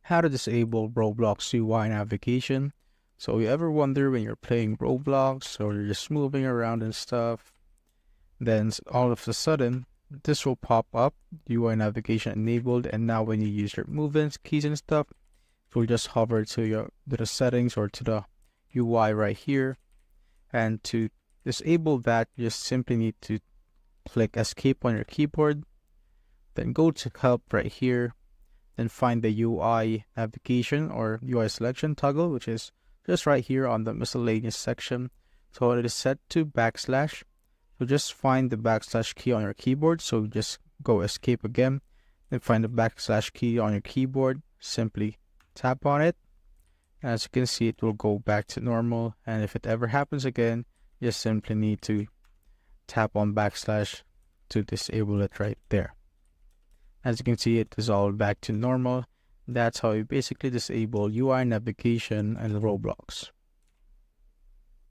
How to disable Roblox UI navigation. So you ever wonder when you're playing Roblox or you're just moving around and stuff, then all of a sudden this will pop up, UI navigation enabled, and now when you use your movements, keys and stuff, it will just hover to the settings or to the UI right here. And to disable that, you just simply need to click escape on your keyboard, then go to help right here, then find the UI navigation or UI selection toggle, which is just right here on the miscellaneous section. So it is set to backslash. So just find the backslash key on your keyboard. So just go escape again, then find the backslash key on your keyboard. Simply tap on it. As you can see, it will go back to normal. And if it ever happens again, you just simply need to tap on backslash to disable it right there. As you can see, it is all back to normal. That's how you basically disable UI navigation in Roblox.